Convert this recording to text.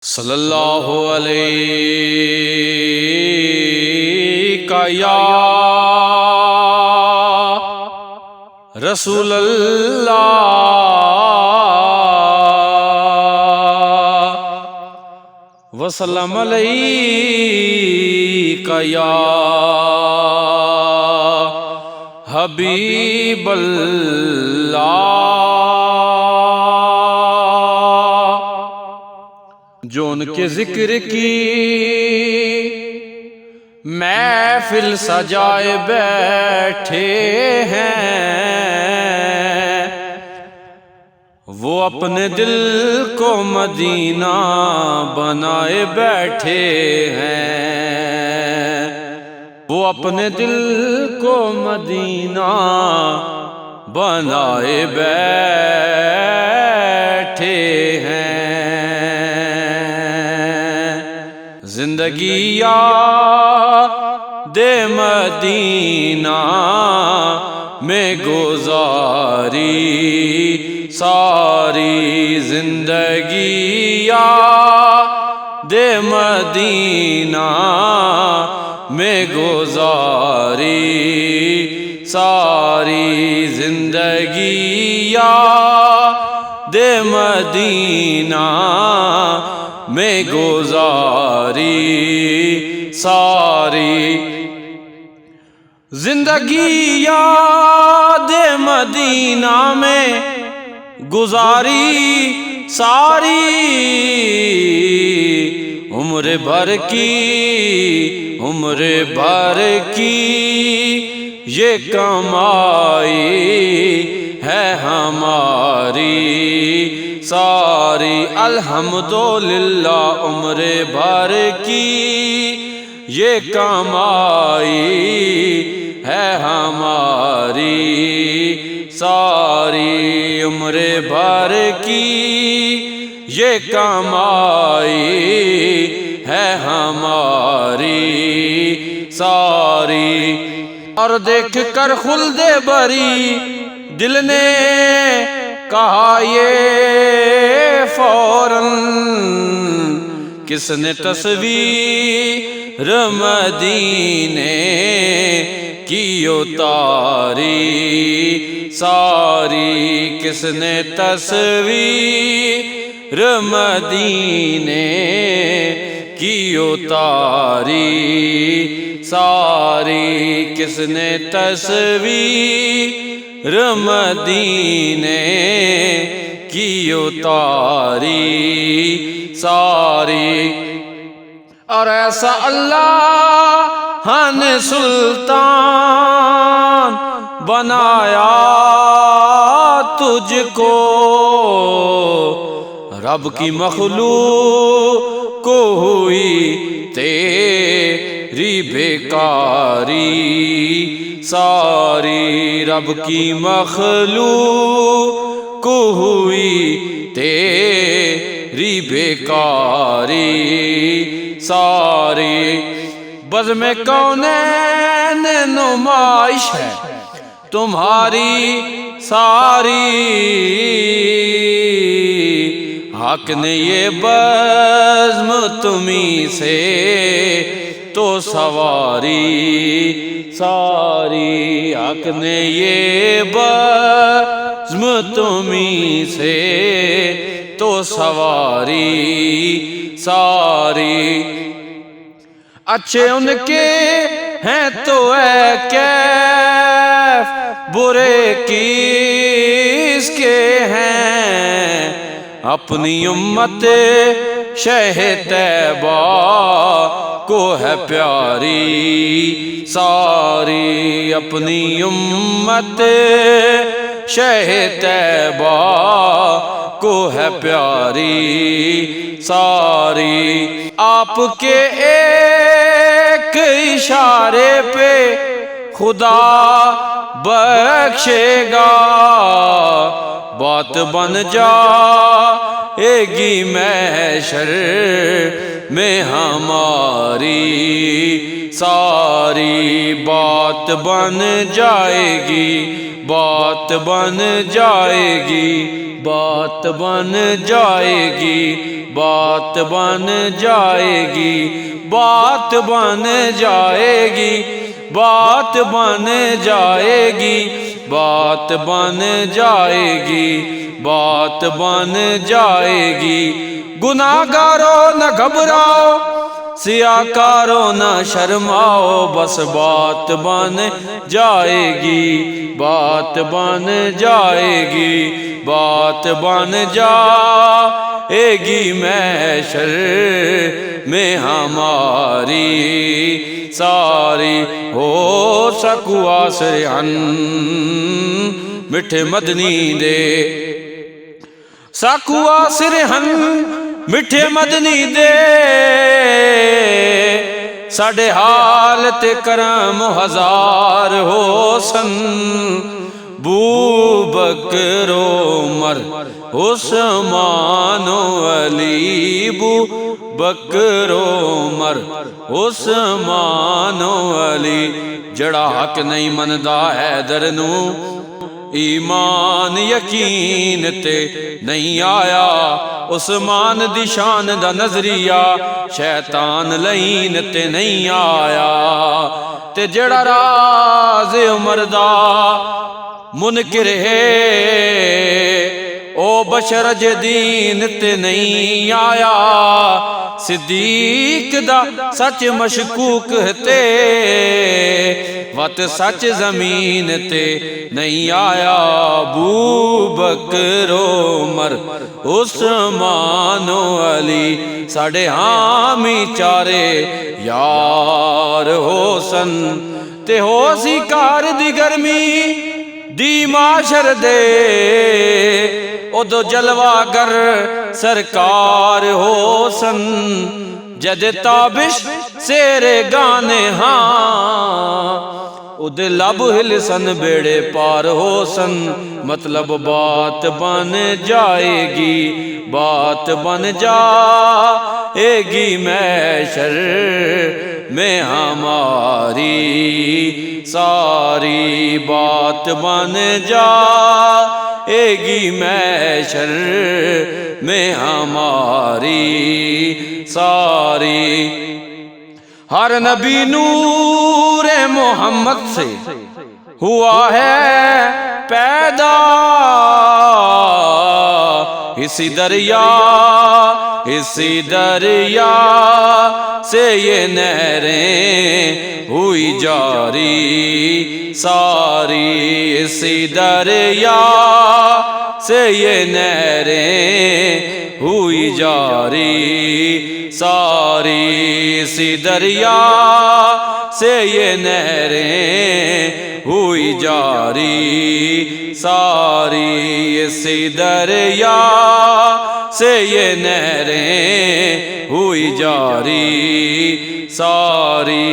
صلی اللہ علیہ یا رسول اللہ وسلم علیہ یا حبیب اللہ۔ جو ان کے ذکر کی محفل سجائے بیٹھے ہیں، وہ اپنے دل کو مدینہ بنائے بیٹھے ہیں، وہ اپنے دل کو مدینہ بنائے بیٹھے ہیں۔ زندگی یاد مدینہ میں گزاری، ساری زندگی یاد مدینہ میں گزاری، ساری زندگی یاد مدینہ میں گزاری، ساری زندگی یاد مدینہ میں گزاری، ساری عمر بھر کی یہ کمائی ہے ہماری، ساری الحمدللہ عمر بھر کی یہ کمائی ہے ہماری، ساری عمر بھر کی یہ کمائی ہے ہماری، ساری۔ اور دیکھ کر خلد بری دل نے کہا یہ فوراً، کس نے تصویر مدینے کی اتاری، ساری کس نے تصویر مدینے کی اتاری، ساری کس نے تصویر مدینے کی اتاری، ساری۔ اور ایسا اللہ نے سلطان بنایا تجھ کو، رب کی مخلوق کو ہوئی تیری بیکاری، ساری رب کی مخلوق کو ہوئی تیری بیکاری، ساری بزم کونین نمائش ہے تمہاری، ساری حق نے یہ بزم تمہیں سے تو سواری، ساری حق نے یہ بزم تمہیں سے تو سواری، ساری اچھے ان کے ہیں تو اے کیف برے کس کے ہیں، اپنی امت شہ طیبہ کو ہے پیاری، ساری اپنی امت شہ طیبہ کو ہے پیاری، ساری آپ کے ایک اشارے پہ خدا بخشے گا، بات بن جائے گی محشر میں ہماری، ساری بات بن جائے گی، بات بن جائے گی، بات بن جائے گی بات بن جائے گی، بات بن جائے گی، بات بن جائے گی، بات بن جائے گی، بات بن جائے گی۔ گناہگاروں نہ گھبراؤ، سیاکاروں نہ شرماؤ، بس بات بن جائے گی، بات بن جائے گی، بات بن جائے گی محشر میں ہماری ساری۔ ہو سکوا سرہن میٹھے مدنی دے، سکوا سرہن میٹھے مدنی دے، ساڈے حال تے کرم ہزار ہو سن۔ بو بکر عمر عثمان و علی، بو بکر عمر عثمان و علی، جڑا حق نہیں مندا حیدر نو، ایمان یقین تے نہیں آیا، عثمان دی شان دا نظریہ شیطان لعین تے نہیں آیا، تے جڑا راز عمر دا منکر ہے، او بشر جدین تے نہیں آیا، صدیق دا سچ مشکوک تے وت سچ زمین تے نہیں آیا، ابو بکر عمر عثمان و علی، ساڈے حامی چارے یار ہو سن، تے ہو سی کار دی گرمی دی معاشر دے، ادو جلوہ گر سرکار ہو سن، جد تابش سیرے گانے ہاں، اد لب ہل سن بیڑے پار ہو سن، مطلب بات بن جائے گی، بات بن جائے گی محشر میں ہماری ساری، بات بن جائے گی محشر میں ہماری ساری۔ ہر نبی نور محمد سے ہوا ہے پیدا، اسی دریا سے یہ نہریں ہوئی جاری ساری، اسی دریا سے یہ نہریں ہوئی جاری ساری، اسی دریا سے یہ نہریں ہوئی جاری ساری، اسی دریا سے یہ نہریں ہوئی جاری ساری۔